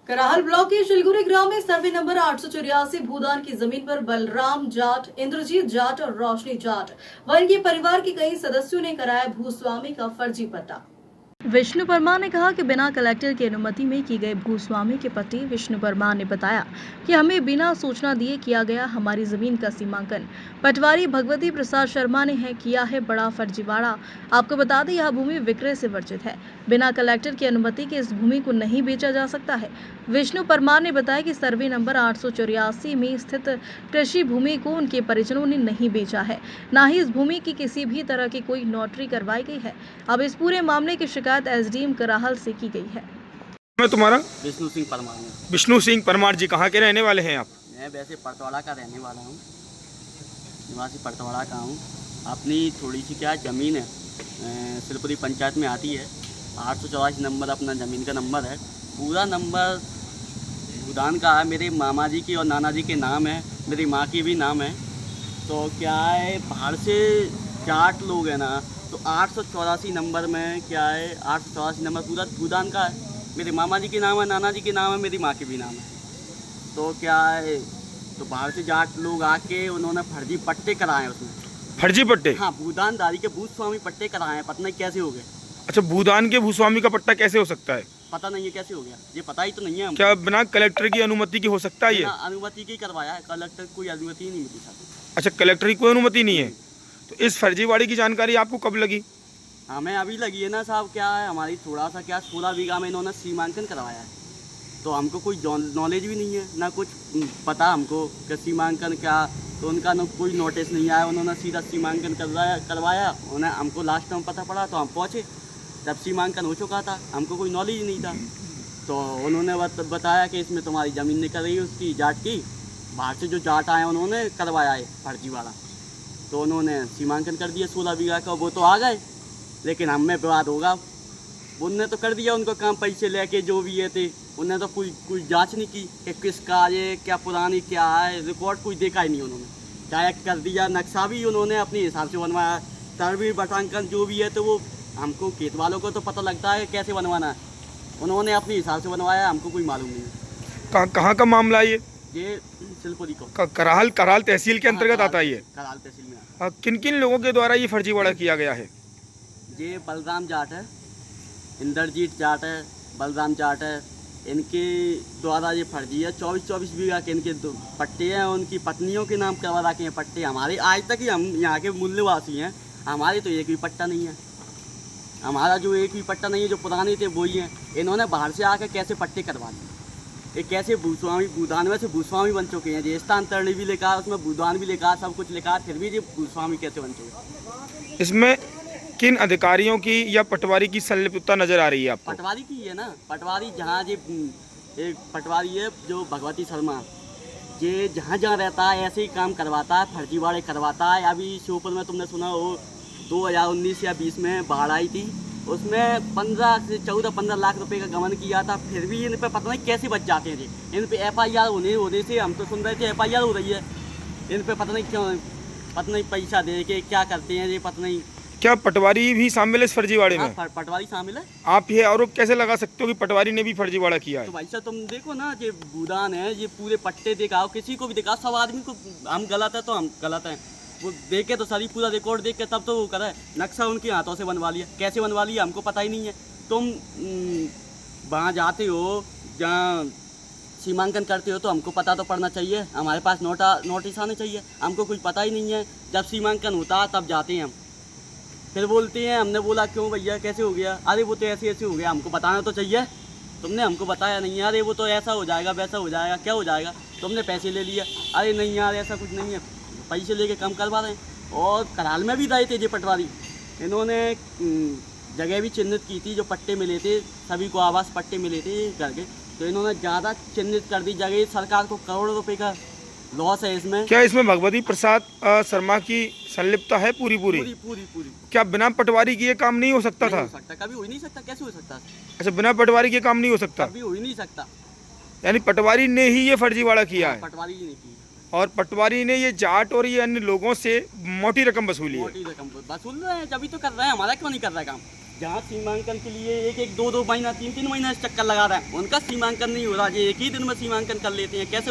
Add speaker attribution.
Speaker 1: Karahal block के शिलगुरी ग्राम में survey number 884 भूदान की जमीन पर बलराम जाट, इंद्रजीत जाट और रोशनी जाट व इनके परिवार के कई सदस्यों ने कराया भूस्वामी का फर्जी पट्टा। विष्णु परमार ने कहा कि बिना कलेक्टर की अनुमति में की गई भूस्वामी के पट्टे। विष्णु परमार ने बताया कि हमें बिना सूचना दिए किया गया हमारी जमीन का सीमांकन पटवारी भगवती प्रसाद शर्मा ने किया है बड़ा फर्जीवाड़ा। आपको बता दें यह भूमि विक्रय से वर्जित है। बिना कलेक्टर की अनुमति के इस भूमि को नहीं बेचा जा सकता है। विष्णु परमार ने बताया कि सर्वे नंबर 884 में स्थित कृषि भूमि को उनके परिजनों ने नहीं बेचा है, न ही इस भूमि की किसी भी तरह की कोई नोटरी करवाई गई है। अब इस पूरे मामले की शिकायत एसडीएम कराहल से की गई है।
Speaker 2: मैं तुम्हारा
Speaker 3: विष्णु सिंह परमार हूँ।
Speaker 2: विष्णु सिंह परमार जी कहाँ के रहने वाले हैं आप?
Speaker 3: मैं वैसे परतवाड़ा का रहने वाला हूँ, निवासी परतवाड़ा का हूँ। अपनी थोड़ी सी क्या ज़मीन है, सिलपुरी पंचायत में आती है। 884 नंबर अपना ज़मीन का नंबर है। पूरा नंबर भूदान का है, मेरे मामा जी की और नाना जी के नाम है, मेरी माँ की भी नाम है। तो क्या है, बाहर से जाट लोग हैं ना, तो 884 नंबर में क्या है, 884 नंबर पूरा भूदान का है। मेरे मामा जी के नाम है, नाना जी के नाम है, मेरी माँ के भी नाम है। तो क्या है, तो बाहर से जाट लोग आके उन्होंने फर्जी पट्टे कराए हैं उसमें।
Speaker 2: फर्जी पट्टे?
Speaker 3: हाँ, भूदानदारी के भूस्वामी पट्टे कराए हैं। पता नहीं कैसे हो गए।
Speaker 2: अच्छा, भूदान के भूस्वामी का पट्टा कैसे हो सकता है?
Speaker 3: पता नहीं है कैसे हो गया, ये पता ही तो नहीं है हमको।
Speaker 2: क्या बिना कलेक्टर की अनुमति की हो सकता है ये?
Speaker 3: बिना अनुमति के ही करवाया है, कलेक्टर की कोई अनुमति ही नहीं मिली साहब।
Speaker 2: अच्छा, कलेक्टर की कोई अनुमति नहीं है। तो इस फर्जीवाड़ी की जानकारी आपको कब लगी?
Speaker 3: हमें अभी लगी है ना साहब। क्या है, हमारी थोड़ा सा क्या 16 बीघा में इन्होंने सीमांकन करवाया है, तो हमको कोई नॉलेज भी नहीं है, ना कुछ पता हमको कि सीमांकन क्या। तो उनका ना कोई नोटिस नहीं आया, उन्होंने सीधा सीमांकन करवाया। उन्हें हमको लास्ट टाइम पता पड़ा तो हम पहुँचे, जब सीमांकन हो चुका था। हमको कोई नॉलेज नहीं था। तो उन्होंने बताया कि इसमें तुम्हारी ज़मीन निकल रही है उसकी जाट की। बाहर से जो जाट आए उन्होंने करवाया है फर्जी वाला। तो उन्होंने सीमांकन कर दिया 16 बीघा का। वो तो आ गए, लेकिन हम में विवाद होगा। उनने तो कर दिया उनको काम, पैसे लेके जो भी ये थे। उनने तो कोई जांच नहीं की कि किसका ये क्या पुरानी क्या है, रिकॉर्ड कोई देखा ही नहीं उन्होंने। डायरेक्ट कर दिया। नक्शा भी उन्होंने अपने हिसाब से बनवाया, तरवीर बटांकन जो भी है। तो वो हमको खेत वालों को तो पता लगता है कैसे बनवाना है, उन्होंने अपने हिसाब से बनवाया, हमको कोई मालूम नहीं।
Speaker 2: कहाँ का मामला है
Speaker 3: ये सिलपुरी को
Speaker 2: कराहल तहसील के अंतर्गत आता है ये?
Speaker 3: कराहल तहसील में।
Speaker 2: किन किन लोगों के द्वारा ये फर्जीवाड़ा किया गया है?
Speaker 3: ये बलराम जाट है, इंद्रजीत जाट है, बलराम जाट है। इनके द्वारा ये फर्जी है। 24 बीघा के इनके पट्टे हैं, उनकी पत्नियों के नाम करवा रखे हैं पट्टे। हमारे आज तक ही हम यहाँ के मूल्यवासी हैं, हमारे तो एक भी पट्टा नहीं है। हमारा जो एक भी पट्टा नहीं है, जो पुराने थे वही हैं। इन्होंने बाहर से आकर कैसे पट्टे करवा दिए। ये कैसे भूस्वामी, भूदान में से भूस्वामी बन चुके हैं। ये स्थानांतरण भी लिखा, उसमें भूदान भी लिखा, सब कुछ लिखा, फिर भी ये भूस्वामी कैसे बन चुके?
Speaker 2: इसमें किन अधिकारियों की या पटवारी की संलिप्तता नजर आ रही है आपको?
Speaker 3: पटवारी की है ना। पटवारी जहाँ ये एक पटवारी है जो भगवती शर्मा, ये जहाँ जहाँ रहता है ऐसे ही काम करवाता है, फर्जीवाड़े करवाता है। अभी श्योपुर में तुमने सुना हो 2019 या 20 में बाढ़ आई थी, उसमें 15 से 15 लाख रुपए का गबन किया था। फिर भी इन पे पता नहीं कैसे बच जाते हैं जी। इन पे FIR होने से हम तो सुन रहे थे FIR हो रही है। इन पे पता नहीं क्यों, पता नहीं पैसा दे के क्या करते हैं ये, पता नहीं।
Speaker 2: क्या पटवारी भी शामिल है इस फर्जीवाड़े में?
Speaker 3: पटवारी शामिल है।
Speaker 2: आप ये आरोप कैसे लगा सकते हो कि पटवारी ने भी फर्जीवाड़ा किया है?
Speaker 3: तो भाई साहब तुम देखो ना, ये भूदान है, ये पूरे पट्टे दिखाओ, किसी को भी दिखाओ। सब आदमी को हम गलत है तो हम गलत हैं, वो देखे तो सारी पूरा रिकॉर्ड देख के तब तो वो करे। नक्शा उनके हाथों से बनवा लिया, कैसे बनवा लिया हमको पता ही नहीं है। तुम वहाँ जाते हो जहाँ सीमांकन करते हो तो हमको पता तो पड़ना चाहिए, हमारे पास नोटिस आने चाहिए। हमको कुछ पता ही नहीं है। जब सीमांकन होता है तब जाते हैं हम, फिर बोलते हैं हमने बोला क्यों भैया कैसे हो गया? अरे वो तो ऐसे ऐसे हो गया, हमको बताना तो चाहिए। तुमने हमको बताया नहीं, अरे वो तो ऐसा हो जाएगा वैसा हो जाएगा। क्या हो जाएगा? तुमने पैसे ले लिया। अरे नहीं यार ऐसा कुछ नहीं है, पैसे लेके कम करवा रहे हैं। और कराल में भी रहे थे ये पटवारी, इन्होंने जगह भी चिन्हित की थी, जो पट्टे मिले थे सभी को आवास पट्टे मिले थे घर के, तो इन्होंने ज़्यादा चिन्हित कर दी जगह। सरकार को करोड़ों रुपए का लॉस है इसमें।
Speaker 2: क्या इसमें भगवती प्रसाद शर्मा की संलिप्तता है पूरी?
Speaker 3: पूरी।
Speaker 2: क्या बिना पटवारी के ये काम नहीं हो सकता था?
Speaker 3: हो सकता, कभी हो ही नहीं सकता। कैसे हो सकता?
Speaker 2: अच्छा, बिना पटवारी के काम नहीं हो सकता?
Speaker 3: कभी हो ही नहीं सकता।
Speaker 2: यानी पटवारी ने ही ये फर्जीवाड़ा किया है?
Speaker 3: पटवारी ही नहीं की।
Speaker 2: और पटवारी ने ये जाट और ये अन्य लोगों से मोटी रकम वसूली है?
Speaker 3: मोटी रकम वसूल रहे हैं, जब भी तो कर रहे हैं। हमारा क्यों नहीं कर रहा है काम? जहाँ सीमांकन के लिए एक एक दो दो महीना तीन तीन महीना चक्कर लगा रहे हैं, उनका सीमांकन नहीं हो रहा, ये एक ही दिन में सीमांकन कर लेते हैं। कैसे